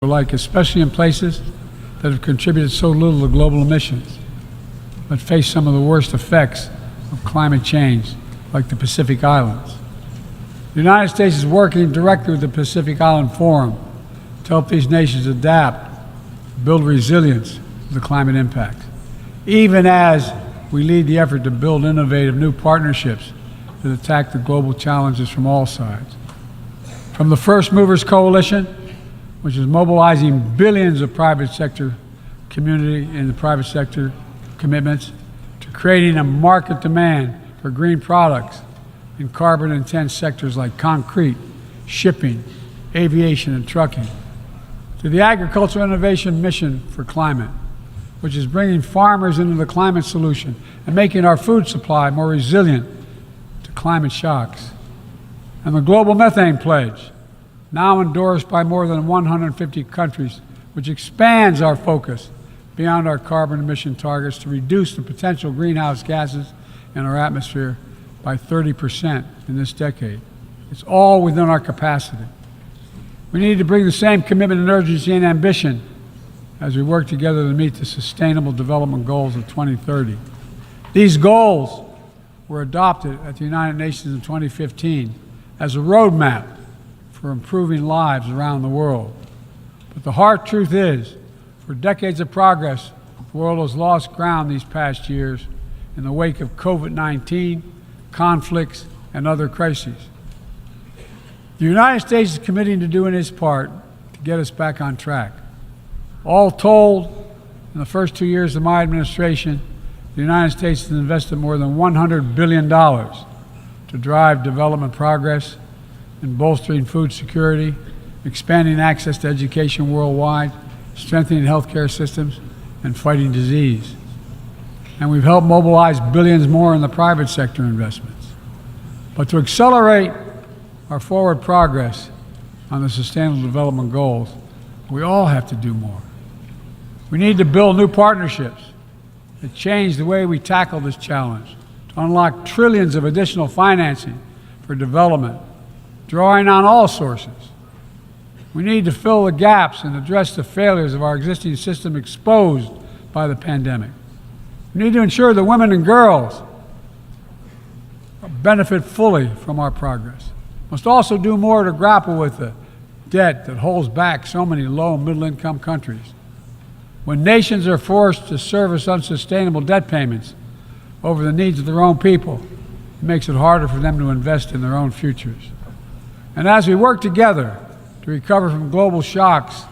alike, especially in places that have contributed so little to global emissions, but face some of the worst effects of climate change, like the Pacific Islands. The United States is working directly with the Pacific Island Forum to help these nations adapt, build resilience to the climate impact, even as we lead the effort to build innovative new partnerships that attack the global challenges from all sides. From the First Movers Coalition, which is mobilizing billions of private sector community and the private sector commitments, to creating a market demand for green products in carbon-intense sectors like concrete, shipping, aviation, and trucking, to the Agricultural Innovation Mission for Climate, which is bringing farmers into the climate solution and making our food supply more resilient to climate shocks, and the Global Methane Pledge, now endorsed by more than 150 countries, which expands our focus beyond our carbon emission targets to reduce the potential greenhouse gases in our atmosphere by 30% in this decade. It's all within our capacity. We need to bring the same commitment and urgency and ambition as we work together to meet the Sustainable Development Goals of 2030. These goals were adopted at the United Nations in 2015 as a roadmap for improving lives around the world. But the hard truth is, for decades of progress, the world has lost ground these past years in the wake of COVID-19, conflicts, and other crises. The United States is committing to doing its part to get us back on track. All told, in the first 2 years of my administration, the United States has invested more than $100 billion to drive development progress in bolstering food security, expanding access to education worldwide, strengthening healthcare systems, and fighting disease. And we've helped mobilize billions more in the private sector investments. But to accelerate our forward progress on the Sustainable Development Goals, we all have to do more. We need to build new partnerships that change the way we tackle this challenge, to unlock trillions of additional financing for development, drawing on all sources. We need to fill the gaps and address the failures of our existing system exposed by the pandemic. We need to ensure that women and girls benefit fully from our progress. We must also do more to grapple with the debt that holds back so many low and middle-income countries. When nations are forced to service unsustainable debt payments over the needs of their own people, it makes it harder for them to invest in their own futures. And as we work together to recover from global shocks,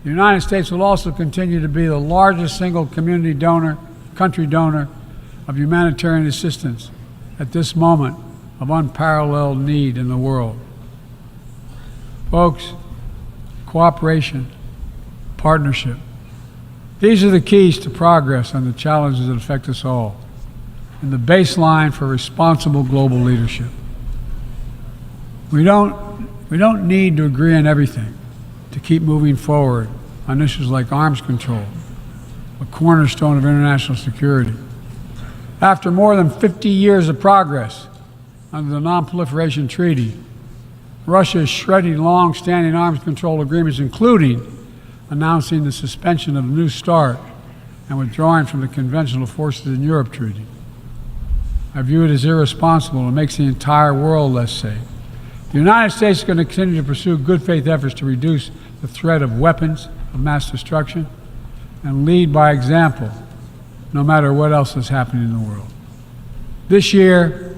the United States will also continue to be the largest single country donor of humanitarian assistance at this moment of unparalleled need in the world. Folks, cooperation, partnership, these are the keys to progress on the challenges that affect us all, and the baseline for responsible global leadership. We don't need to agree on everything to keep moving forward on issues like arms control, a cornerstone of international security. After more than 50 years of progress under the Non-Proliferation Treaty, Russia is shredding long-standing arms control agreements, including announcing the suspension of the New START and withdrawing from the Conventional Forces in Europe Treaty. I view it as irresponsible and makes the entire world less safe. The United States is going to continue to pursue good faith efforts to reduce the threat of weapons of mass destruction and lead by example, no matter what else is happening in the world. This year,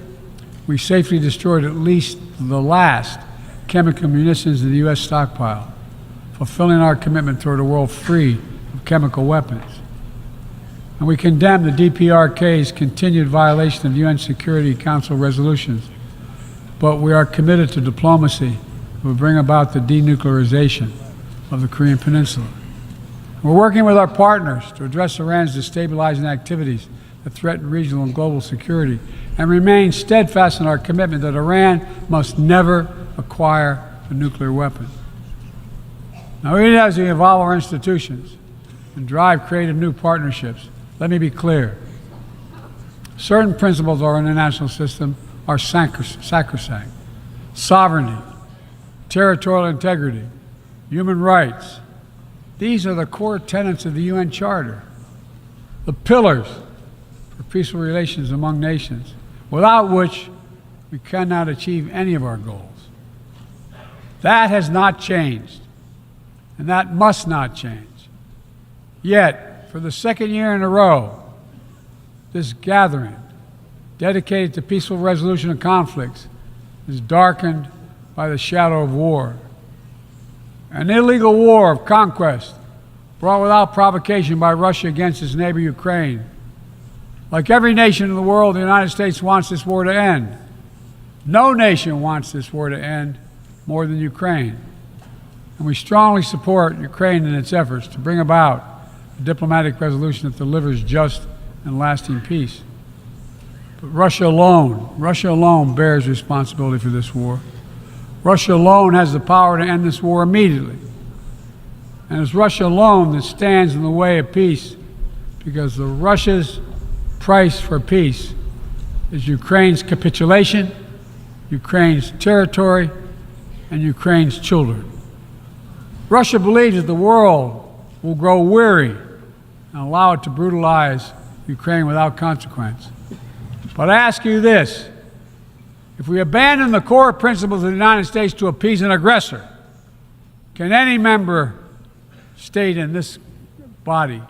we safely destroyed at least the last chemical munitions in the U.S. stockpile, fulfilling our commitment toward a world free of chemical weapons. And we condemn the DPRK's continued violation of UN Security Council resolutions, but we are committed to diplomacy that will bring about the denuclearization of the Korean Peninsula. We're working with our partners to address Iran's destabilizing activities that threaten regional and global security, and remain steadfast in our commitment that Iran must never acquire a nuclear weapon. Now, even as we evolve our institutions and drive creative new partnerships, let me be clear. Certain principles of our international system are sacrosanct. Sovereignty, territorial integrity, human rights, These are the core tenets of the UN Charter, the pillars for peaceful relations among nations, without which we cannot achieve any of our goals. That has not changed, and that must not change. Yet, for the second year in a row, this gathering, dedicated to peaceful resolution of conflicts, is darkened by the shadow of war. An illegal war of conquest brought without provocation by Russia against its neighbor Ukraine. Like every nation in the world, the United States wants this war to end. No nation wants this war to end more than Ukraine. And we strongly support Ukraine in its efforts to bring about a diplomatic resolution that delivers just and lasting peace. But Russia alone bears responsibility for this war. Russia alone has the power to end this war immediately. And it's Russia alone that stands in the way of peace, because Russia's price for peace is Ukraine's capitulation, Ukraine's territory, and Ukraine's children. Russia believes that the world will grow weary and allow it to brutalize Ukraine without consequence. But I ask you this: if we abandon the core principles of the United States to appease an aggressor, can any member state in this body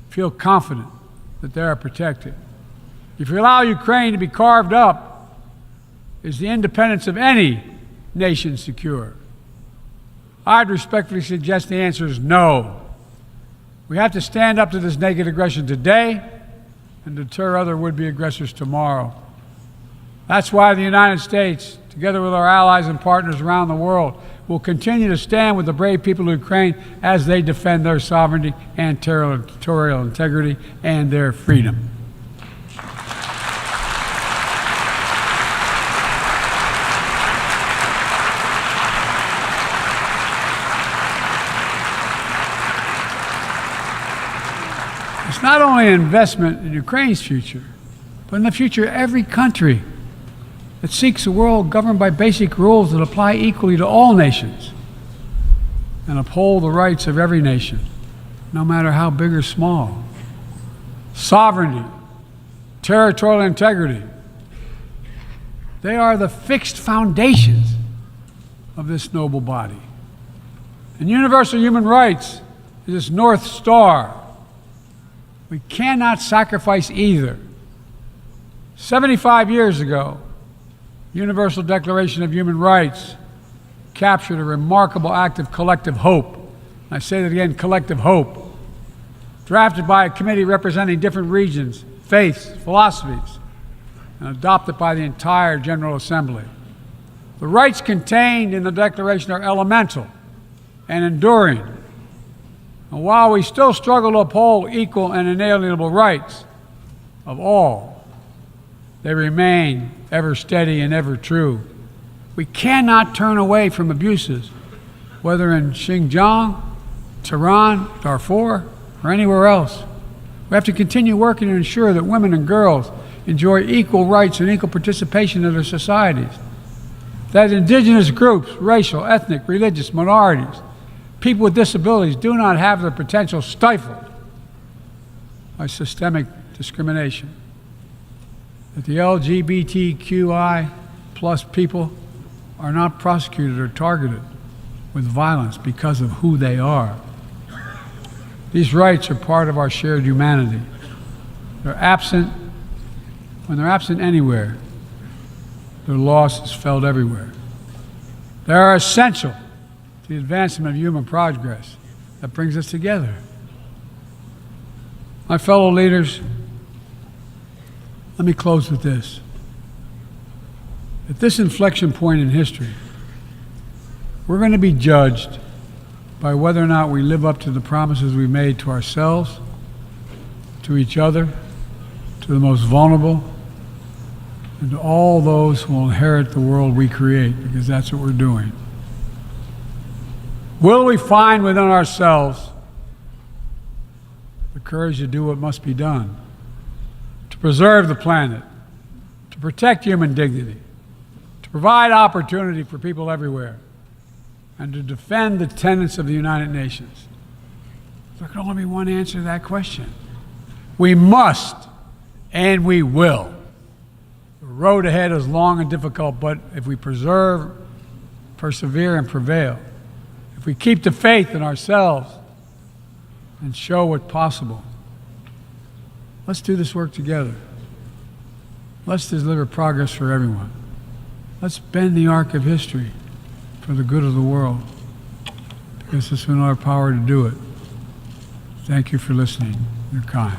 feel confident that they are protected? If we allow Ukraine to be carved up, is the independence of any nation secure? I'd respectfully suggest the answer is no. We have to stand up to this naked aggression today and deter other would-be aggressors tomorrow. That's why the United States, together with our allies and partners around the world, will continue to stand with the brave people of Ukraine as they defend their sovereignty and territorial integrity and their freedom. It's not only an investment in Ukraine's future, but in the future of every country that seeks a world governed by basic rules that apply equally to all nations and uphold the rights of every nation, no matter how big or small. Sovereignty, territorial integrity, they are the fixed foundations of this noble body. And universal human rights is its North Star. We cannot sacrifice either. 75 years ago, Universal Declaration of Human Rights captured a remarkable act of collective hope. I say that again, collective hope. Drafted by a committee representing different regions, faiths, philosophies, and adopted by the entire General Assembly. The rights contained in the Declaration are elemental and enduring. And while we still struggle to uphold equal and inalienable rights of all, they remain ever steady and ever true. We cannot turn away from abuses, whether in Xinjiang, Tehran, Darfur, or anywhere else. We have to continue working to ensure that women and girls enjoy equal rights and equal participation in their societies, that indigenous groups, racial, ethnic, religious minorities, people with disabilities do not have their potential stifled by systemic discrimination, that the LGBTQI plus people are not prosecuted or targeted with violence because of who they are. These rights are part of our shared humanity. They're absent. When they're absent anywhere, their loss is felt everywhere. They are essential to the advancement of human progress that brings us together. My fellow leaders, let me close with this. At this inflection point in history, we're going to be judged by whether or not we live up to the promises we made to ourselves, to each other, to the most vulnerable, and to all those who will inherit the world we create, because that's what we're doing. Will we find within ourselves the courage to do what must be done, to preserve the planet, to protect human dignity, to provide opportunity for people everywhere, and to defend the tenets of the United Nations? There can only be one answer to that question. We must and we will. The road ahead is long and difficult, but if we persevere, and prevail, if we keep the faith in ourselves and show what's possible, let's do this work together. Let's deliver progress for everyone. Let's bend the arc of history for the good of the world, because it's in our power to do it. Thank you for listening. You're kind.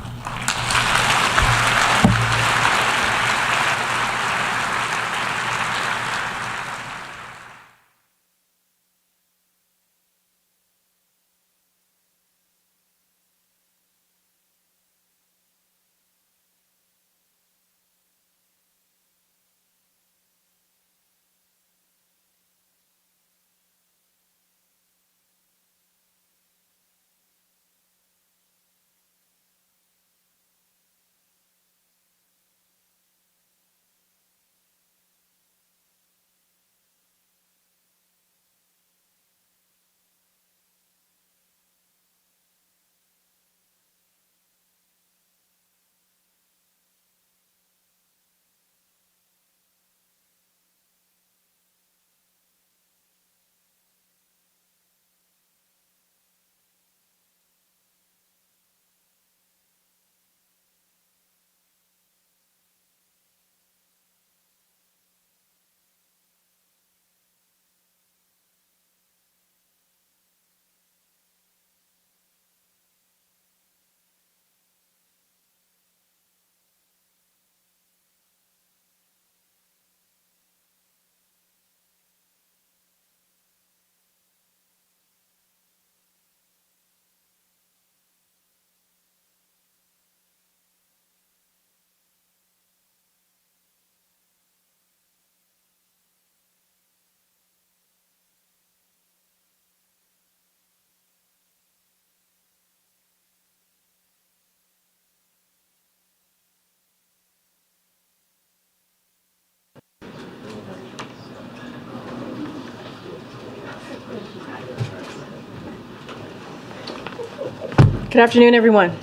Good afternoon, everyone.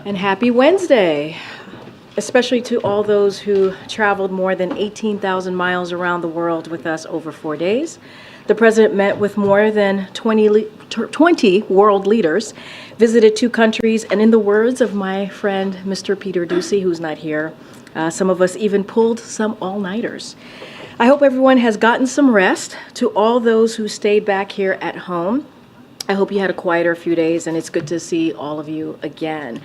And happy Wednesday, especially to all those who traveled more than 18,000 miles around the world with us over 4 days. The President met with more than 20 world leaders, visited 2 countries, and in the words of my friend, Mr. Peter Ducey, who's not here, some of us even pulled some all-nighters. I hope everyone has gotten some rest. To all those who stayed back here at home, I hope you had a quieter few days, and it's good to see all of you again.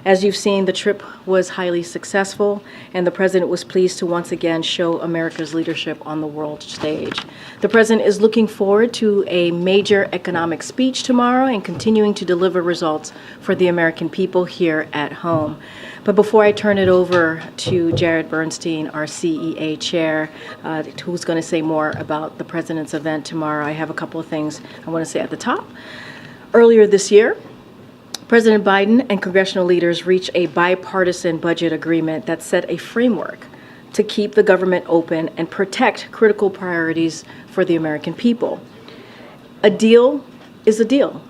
As you've seen, the trip was highly successful, and the President was pleased to once again show America's leadership on the world stage. The President is looking forward to a major economic speech tomorrow and continuing to deliver results for the American people here at home. But before I turn it over to Jared Bernstein, our CEA chair, who's going to say more about the President's event tomorrow, I have a couple of things I want to say at the top. Earlier this year, President Biden and congressional leaders reached a bipartisan budget agreement that set a framework to keep the government open and protect critical priorities for the American people. A deal is a deal.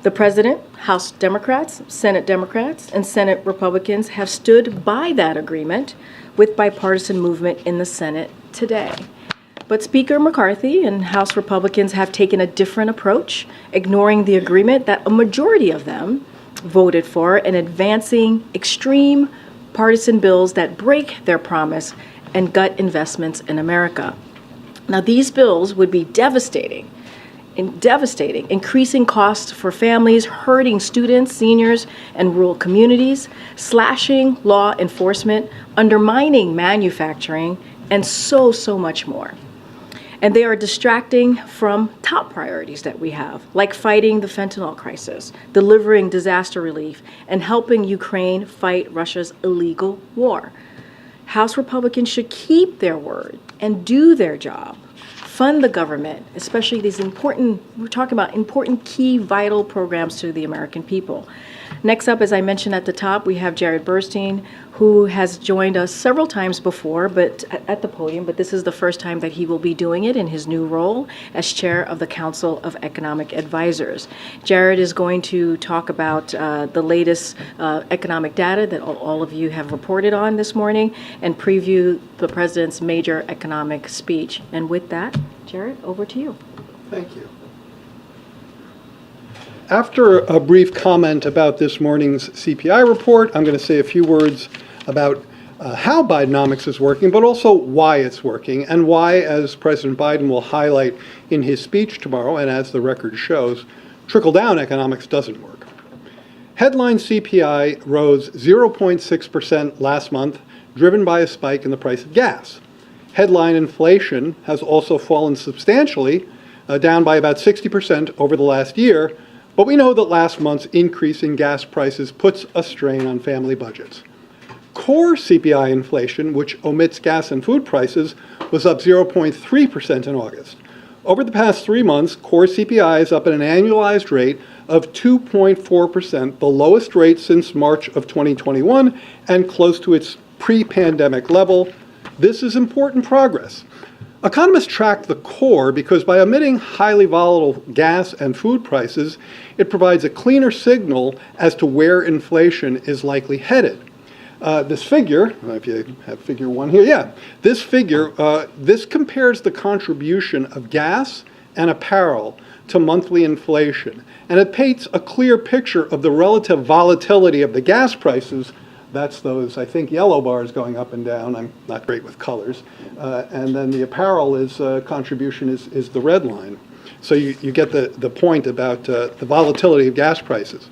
The President, House Democrats, and Senate Republicans have stood by that agreement with bipartisan movement in the Senate today. But Speaker McCarthy and House Republicans have taken a different approach, ignoring the agreement that a majority of them voted for and advancing extreme partisan bills that break their promise and gut investments in America. Now, these bills would be devastating, increasing costs for families, hurting students, seniors, and rural communities, slashing law enforcement, undermining manufacturing, and so much more. And they are distracting from top priorities that we have, like fighting the fentanyl crisis, delivering disaster relief, and helping Ukraine fight Russia's illegal war. House Republicans should keep their word and do their job, fund the government, especially these important, we're talking about important, key, vital programs to the American people. Next up, as I mentioned at the top, we have Jared Burstein, who has joined us several times before, but at the podium, but this is the first time that he will be doing it in his new role as chair of the Council of Economic Advisors. Jared is going to talk about the latest economic data that all of you have reported on this morning and preview the president's major economic speech. And with that, Jared, over to you. Thank you. After a brief comment about this morning's CPI report, I'm going to say a few words about how Bidenomics is working, but also why it's working, and why, as President Biden will highlight in his speech tomorrow, and as the record shows, trickle-down economics doesn't work. Headline CPI rose 0.6% last month, driven by a spike in the price of gas. Headline inflation has also fallen substantially, down by about 60% over the last year, but we know that last month's increase in gas prices puts a strain on family budgets. Core CPI inflation, which omits gas and food prices, was up 0.3% in August. Over the past 3 months, core CPI is up at an annualized rate of 2.4%, the lowest rate since March of 2021 and close to its pre-pandemic level. This is important progress. Economists track the core because by omitting highly volatile gas and food prices, it provides a cleaner signal as to where inflation is likely headed. This figure, if you have figure 1 here, this figure, this compares the contribution of gas and apparel to monthly inflation, and it paints a clear picture of the relative volatility of the gas prices. That's those, I think, yellow bars going up and down. I'm not great with colors. And then the apparel contribution is the red line. So you get the point about the volatility of gas prices.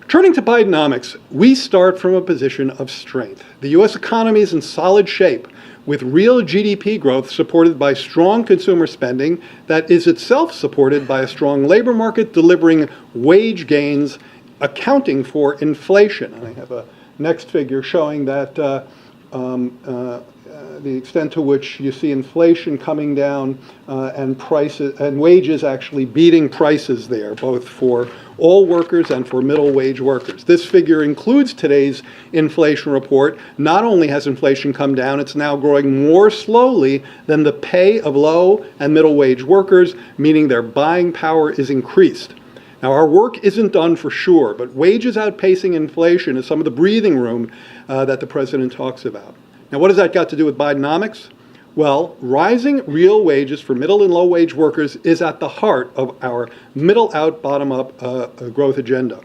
Turning to Bidenomics, we start from a position of strength. The U.S. economy is in solid shape, with real GDP growth supported by strong consumer spending that is itself supported by a strong labor market delivering wage gains, accounting for inflation. And I have a next figure showing that the extent to which you see inflation coming down and prices and wages actually beating prices there, both for all workers and for middle wage workers. This figure includes today's inflation report. Not only has inflation come down, it's now growing more slowly than the pay of low and middle wage workers, meaning their buying power is increased. Now, our work isn't done for sure, but wages outpacing inflation is some of the breathing room that the president talks about. Now, what has that got to do with Bidenomics? Well, rising real wages for middle and low wage workers is at the heart of our middle out, bottom up growth agenda.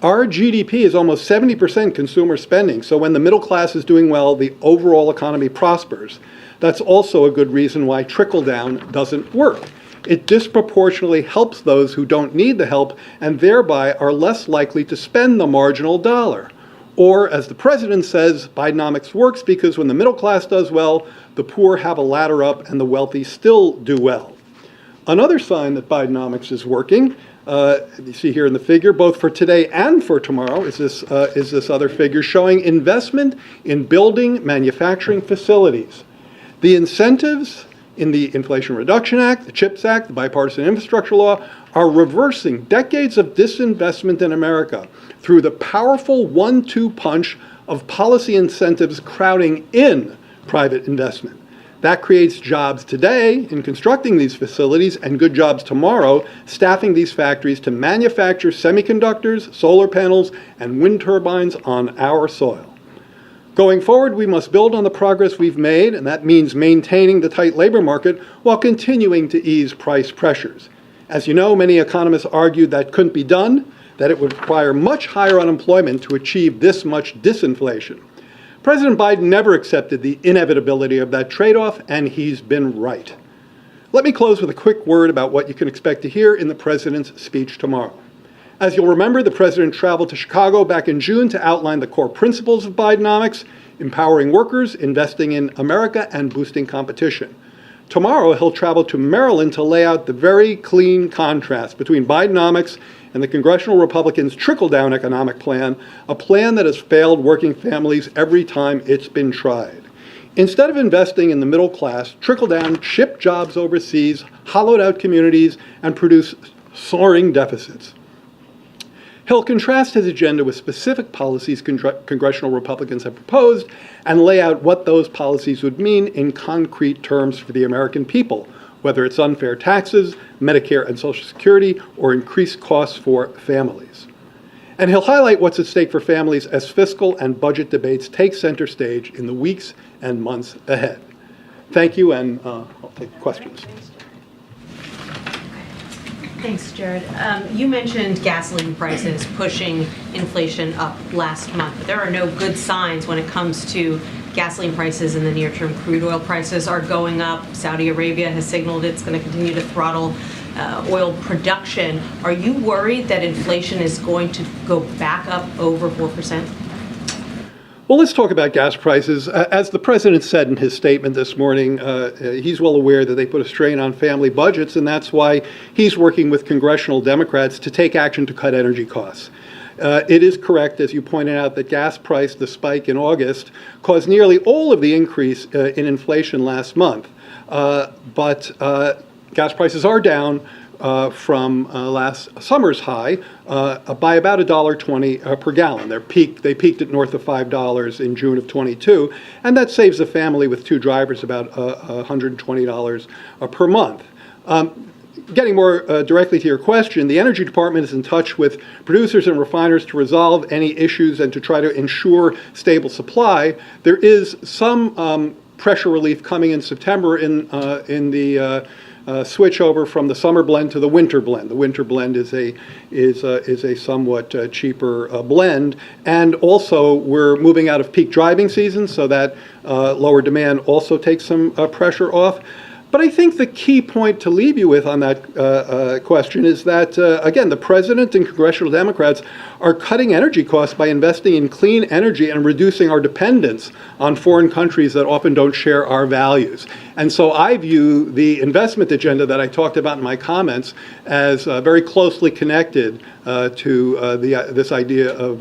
Our GDP is almost 70% consumer spending, so when the middle class is doing well, the overall economy prospers. That's also a good reason why trickle down doesn't work. It disproportionately helps those who don't need the help and thereby are less likely to spend the marginal dollar. Or, as the president says, Bidenomics works because when the middle class does well, the poor have a ladder up and the wealthy still do well. Another sign that Bidenomics is working, you see here in the figure, both for today and for tomorrow, is this other figure showing investment in building manufacturing facilities. The incentives in the Inflation Reduction Act, the CHIPS Act, the Bipartisan Infrastructure Law, are reversing decades of disinvestment in America through the powerful 1-2 punch of policy incentives crowding in private investment. That creates jobs today in constructing these facilities and good jobs tomorrow, staffing these factories to manufacture semiconductors, solar panels, and wind turbines on our soil. Going forward, we must build on the progress we've made, and that means maintaining the tight labor market while continuing to ease price pressures. As you know, many economists argued that couldn't be done, that it would require much higher unemployment to achieve this much disinflation. President Biden never accepted the inevitability of that trade-off, and he's been right. Let me close with a quick word about what you can expect to hear in the president's speech tomorrow. As you'll remember, the president traveled to Chicago back in June to outline the core principles of Bidenomics, empowering workers, investing in America, and boosting competition. Tomorrow, he'll travel to Maryland to lay out the very clean contrast between Bidenomics and the congressional Republicans' trickle-down economic plan, a plan that has failed working families every time it's been tried. Instead of investing in the middle class, trickle down, ship jobs overseas, hollowed out communities, and produce soaring deficits. He'll contrast his agenda with specific policies congressional Republicans have proposed and lay out what those policies would mean in concrete terms for the American people, whether it's unfair taxes, Medicare and Social Security, or increased costs for families. And he'll highlight what's at stake for families as fiscal and budget debates take center stage in the weeks and months ahead. Thank you, and I'll take questions. Thanks, Jared. You mentioned gasoline prices pushing inflation up last month, but there are no good signs when it comes to gasoline prices in the near term. Crude oil prices are going up. Saudi Arabia has signaled it's going to continue to throttle oil production. Are you worried that inflation is going to go back up over 4%? Well, let's talk about gas prices. As the president said in his statement this morning, he's well aware that they put a strain on family budgets, and that's why he's working with congressional Democrats to take action to cut energy costs. It is correct, as you pointed out, that gas price, the spike in August, caused nearly all of the increase in inflation last month. But gas prices are down from last summer's high by about $1.20 per gallon. They peaked at north of $5 in June of 22, and that saves a family with two drivers about $120 per month. Getting more directly to your question, the Energy Department is in touch with producers and refiners to resolve any issues and to try to ensure stable supply. There is some pressure relief coming in September in the switch over from the summer blend to the winter blend. The winter blend is a somewhat cheaper blend, and also we're moving out of peak driving season, so that lower demand also takes some pressure off. But I think the key point to leave you with on that question is that, again, the president and congressional Democrats are cutting energy costs by investing in clean energy and reducing our dependence on foreign countries that often don't share our values. And so I view the investment agenda that I talked about in my comments as very closely connected to this idea of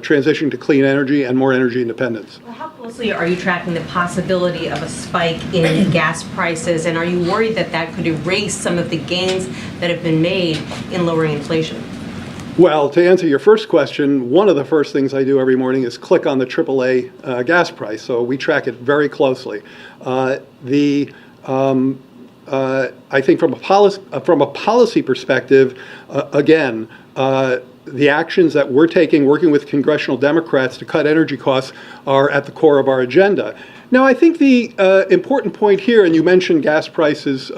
transitioning to clean energy and more energy independence. Well, how closely are you tracking the possibility of a spike in gas prices, and are you worried that that could erase some of the gains that have been made in lowering inflation? Well, to answer your first question, one of the first things I do every morning is click on the AAA gas price, so we track it very closely. I think from a policy perspective, again, the actions that we're taking, working with congressional Democrats to cut energy costs, are at the core of our agenda. Now, I think the important point here, and you mentioned gas prices,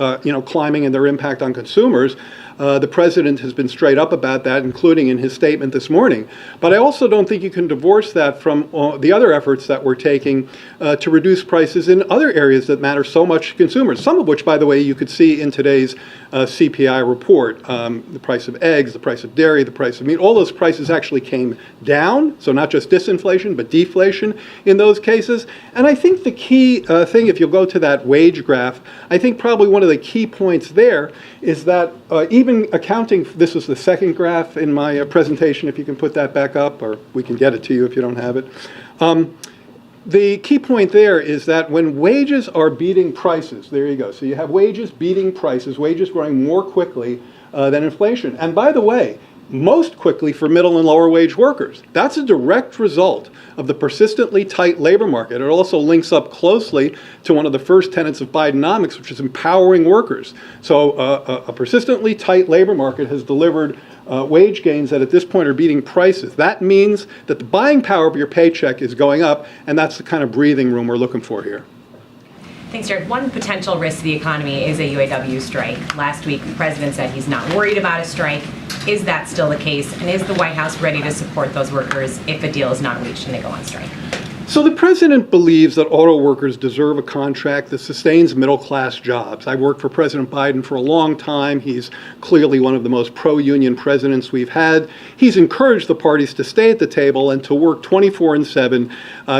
climbing and their impact on consumers. The president has been straight up about that, including in his statement this morning. But I also don't think you can divorce that from the other efforts that we're taking to reduce prices in other areas that matter so much to consumers, some of which, by the way, you could see in today's CPI report. The price of eggs, the price of dairy, the price of meat, all those prices actually came down, so not just disinflation, but deflation in those cases. And I think the key thing, if you'll go to that wage graph, I think probably one of the key points there is that even accounting, this is the second graph in my presentation, if you can put that back up, or we can get it to you if you don't have it. The key point there is that when wages are beating prices, there you go. So you have wages beating prices, wages growing more quickly than inflation. And by the way, most quickly for middle and lower wage workers. That's a direct result of the persistently tight labor market. It also links up closely to one of the first tenets of Bidenomics, which is empowering workers. So a persistently tight labor market has delivered wage gains that at this point are beating prices. That means that the buying power of your paycheck is going up, and that's the kind of breathing room we're looking for here. Thanks, Jared. One potential risk to the economy is a UAW strike. Last week, the president said he's not worried about a strike. Is that still the case? And is the White House ready to support those workers if a deal is not reached and they go on strike? So the president believes that auto workers deserve a contract that sustains middle-class jobs. I've worked for President Biden for a long time. He's clearly one of the most pro-union presidents we've had. He's encouraged the parties to stay at the table and to work 24/7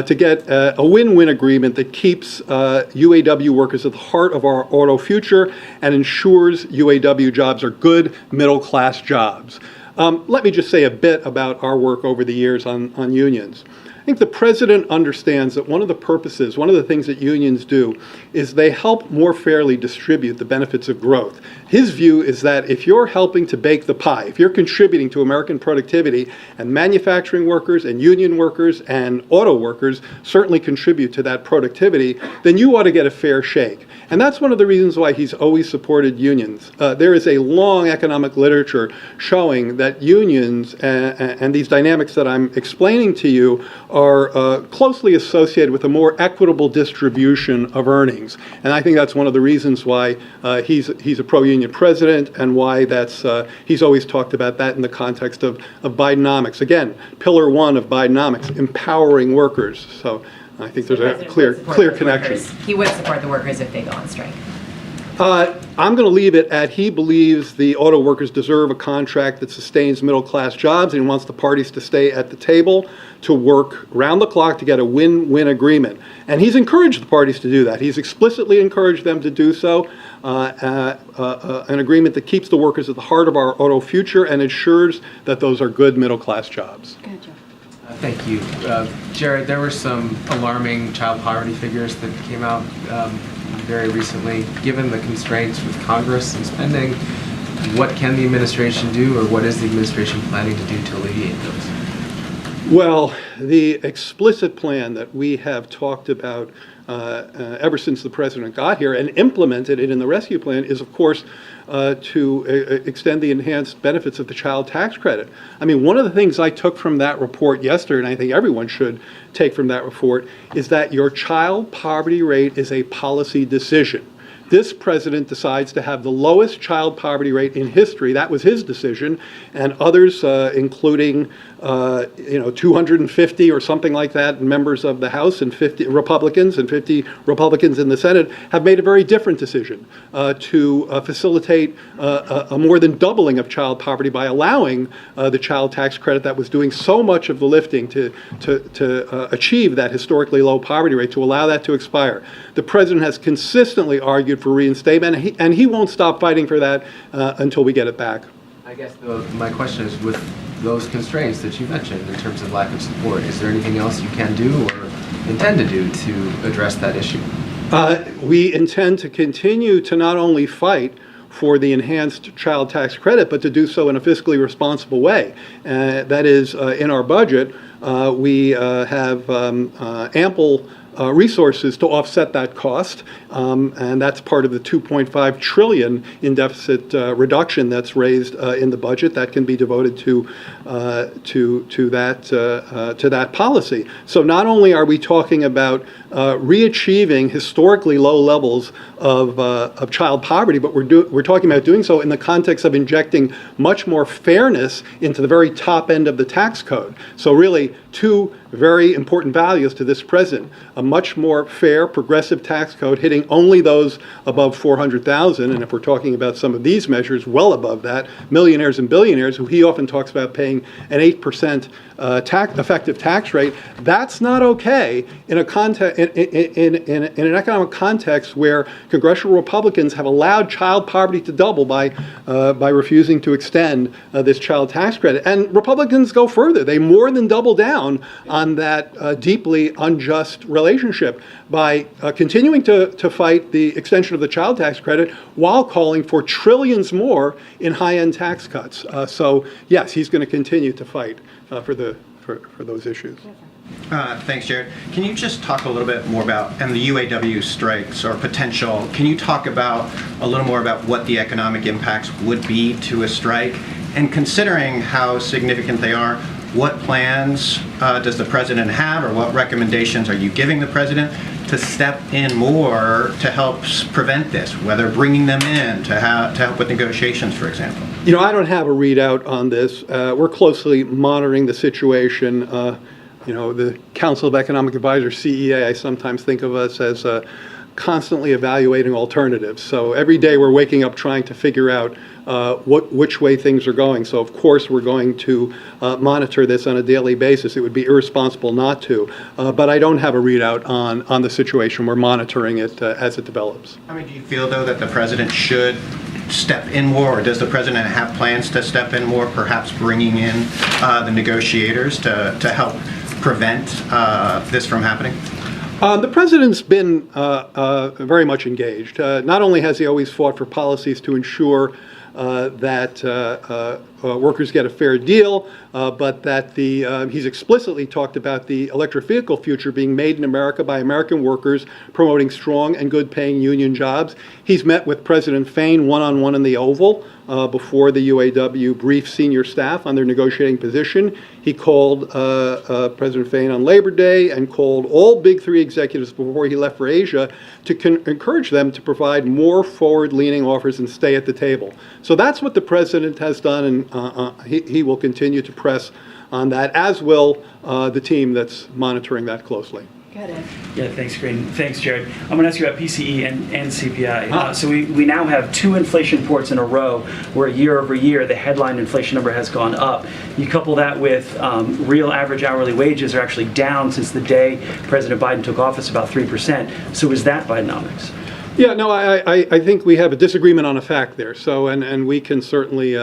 to get a win-win agreement that keeps UAW workers at the heart of our auto future and ensures UAW jobs are good middle-class jobs. Let me just say a bit about our work over the years on unions. think the president understands that one of the purposes, one of the things that unions do, is they help more fairly distribute the benefits of growth. His view is that if you're helping to bake the pie, if you're contributing to American productivity, and manufacturing workers and union workers and auto workers certainly contribute to that productivity, then you ought to get a fair shake. And that's one of the reasons why he's always supported unions. There is a long economic literature showing that unions and these dynamics that I'm explaining to you are closely associated with a more equitable distribution of earnings. And I think that's one of the reasons why he's a pro-union president, and why he's always talked about that in the context of Bidenomics. Again, pillar one of Bidenomics, empowering workers. So I think there's a clear connection. He would support the workers if they go on strike. I'm going to leave it at he believes the auto workers deserve a contract that sustains middle-class jobs, and he wants the parties to stay at the table to work round the clock to get a win-win agreement. And he's encouraged the parties to do that. He's explicitly encouraged them to do so, an agreement that keeps the workers at the heart of our auto future and ensures that those are good middle-class jobs. Good job. Thank you. Jared, there were some alarming child poverty figures that came out very recently. Given the constraints with Congress and spending, what can the administration do, or what is the administration planning to do to alleviate those? Well, the explicit plan that we have talked about ever since the president got here and implemented it in the rescue plan is, of course, to extend the enhanced benefits of the child tax credit. I mean, one of the things I took from that report yesterday, and I think everyone should take from that report, is that your child poverty rate is a policy decision. This president decides to have the lowest child poverty rate in history. That was his decision, and others, including 250 or something like that members of the House and 50 Republicans and 50 Republicans in the Senate, have made a very different decision to facilitate a more than doubling of child poverty by allowing the child tax credit that was doing so much of the lifting to achieve that historically low poverty rate, to allow that to expire. The president has consistently argued for reinstatement, and he won't stop fighting for that until we get it back. I guess my question is, with those constraints that you mentioned in terms of lack of support, is there anything else you can do or intend to do to address that issue? We intend to continue to not only fight for the enhanced child tax credit, but to do so in a fiscally responsible way. That is, in our budget, we have ample resources to offset that cost, and that's part of the $2.5 trillion in deficit reduction that's raised in the budget that can be devoted to that policy. So not only are we talking about re-achieving historically low levels of child poverty, but we're talking about doing so in the context of injecting much more fairness into the very top end of the tax code. So really, two very important values to this president: a much more fair, progressive tax code hitting only those above $400,000, and if we're talking about some of these measures, well above that, millionaires and billionaires, who he often talks about paying an 8% effective tax rate. That's not okay in an economic context where congressional Republicans have allowed child poverty to double by refusing to extend this child tax credit. And Republicans go further. They more than double down on that deeply unjust relationship by continuing to fight the extension of the child tax credit while calling for trillions more in high-end tax cuts. So yes, he's going to continue to fight for those issues. Thanks, Jared. Can you just talk a little bit more about, and the UAW strikes or potential, can you talk about a little more about what the economic impacts would be to a strike? And considering how significant they are, what plans does the president have, or what recommendations are you giving the president to step in more to help prevent this, whether bringing them in to help with negotiations, for example? You know, I don't have a readout on this. We're closely monitoring the situation. The Council of Economic Advisors, CEA, I sometimes think of us as constantly evaluating alternatives. So every day we're waking up trying to figure out which way things are going. So of course we're going to monitor this on a daily basis. It would be irresponsible not to. But I don't have a readout on the situation. We're monitoring it as it develops. I mean, do you feel, though, that the president should step in more, or does the president have plans to step in more, perhaps bringing in the negotiators to help prevent this from happening? The president's been very much engaged. Not only has he always fought for policies to ensure that workers get a fair deal, but that he's explicitly talked about the electric vehicle future being made in America by American workers, promoting strong and good-paying union jobs. He's met with President Fain one-on-one in the Oval before the UAW briefed senior staff on their negotiating position. He called President Fain on Labor Day and called all Big Three executives before he left for Asia to encourage them to provide more forward-leaning offers and stay at the table. So that's what the president has done, and he will continue to press on that, as will the team that's monitoring that closely. Go ahead, Ed. Yeah, thanks, Green. Thanks, Jared. I'm going to ask you about PCE and CPI. So we now have 2 inflation reports in a row where year over year the headline inflation number has gone up. You couple that with real average hourly wages are actually down since the day President Biden took office, about 3%. So is that Bidenomics? Yeah, no, I think we have a disagreement on a fact there. So, and we can certainly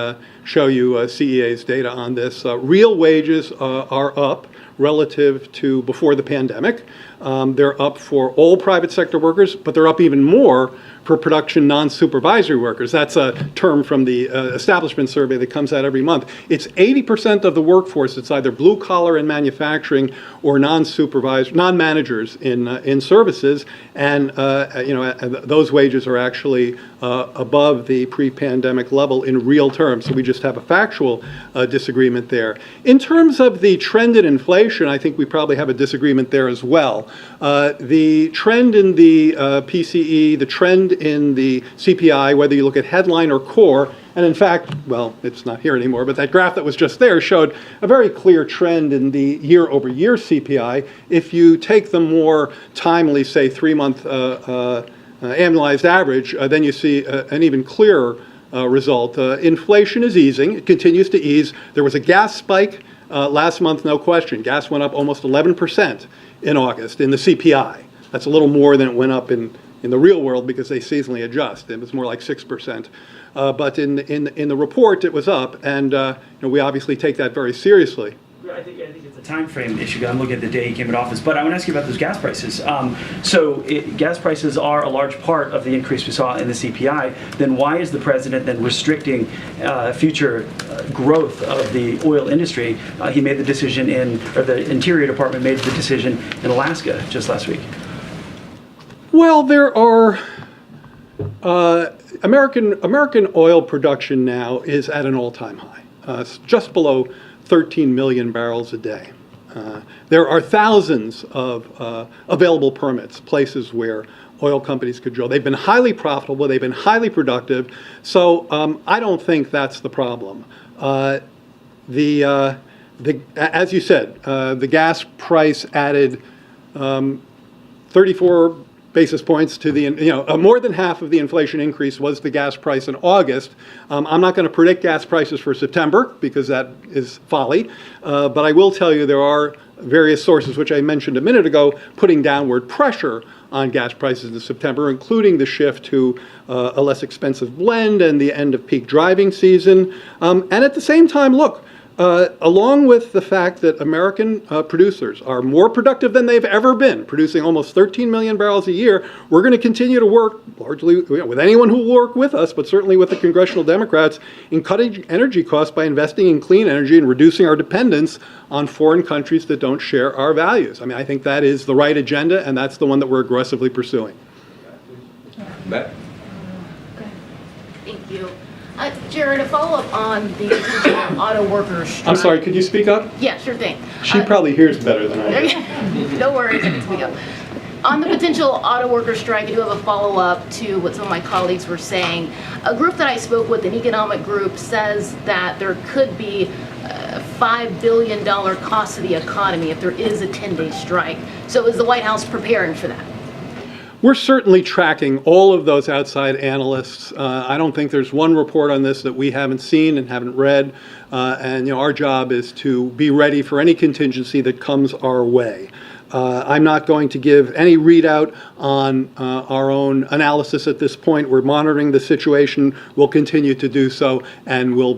show you CEA's data on this. Real wages are up relative to before the pandemic. They're up for all private sector workers, but they're up even more for production non-supervisory workers. That's a term from the establishment survey that comes out every month. It's 80% of the workforce that's either blue collar in manufacturing or non-managers in services, and those wages are actually above the pre-pandemic level in real terms. So we just have a factual disagreement there. In terms of the trend in inflation, I think we probably have a disagreement there as well. The trend in the PCE, the trend in the CPI, whether you look at headline or core, and in fact, well, it's not here anymore, but that graph that was just there showed a very clear trend in the year-over-year CPI. If you take the more timely, say, 3-month annualized average, then you see an even clearer result. Inflation is easing. It continues to ease. There was a gas spike last month, no question. Gas went up almost 11% in August in the CPI. That's a little more than it went up in the real world because they seasonally adjust. It was more like 6%. But in the report, it was up, and we obviously take that very seriously. I think it's a time frame issue. I'm looking at the day he came in office. But I want to ask you about those gas prices. Gas prices are a large part of the increase we saw in the CPI. Then why is the president then restricting future growth of the oil industry? He made the decision the Interior Department made the decision in Alaska just last week. Well, there are American oil production now is at an all-time high. It's just below 13 million barrels a day. There are thousands of available permits, places where oil companies could drill. They've been highly profitable. They've been highly productive. So I don't think that's the problem. As you said, the gas price added 34 basis points to the, more than half of the inflation increase was the gas price in August. I'm not going to predict gas prices for September because that is folly, but I will tell you there are various sources, which I mentioned a minute ago, putting downward pressure on gas prices in September, including the shift to a less expensive blend and the end of peak driving season. And at the same time, look, along with the fact that American producers are more productive than they've ever been, producing almost 13 million barrels a year, we're going to continue to work largely with anyone who will work with us, but certainly with the congressional Democrats, in cutting energy costs by investing in clean energy and reducing our dependence on foreign countries that don't share our values. I mean, I think that is the right agenda, and that's the one that we're aggressively pursuing. Matt? Thank you. Jared, a follow-up on the potential auto workers strike. I'm sorry, could you speak up? Yeah, sure thing. She probably hears better than I do. No worries, I can speak up. On the potential auto worker strike, I do have a follow-up to what some of my colleagues were saying. A group that I spoke with, an economic group, says that there could be a $5 billion cost to the economy if there is a 10-day strike. So is the White House preparing for that? We're certainly tracking all of those outside analysts. I don't think there's one report on this that we haven't seen and haven't read. And our job is to be ready for any contingency that comes our way. I'm not going to give any readout on our own analysis at this point. We're monitoring the situation. We'll continue to do so, and we'll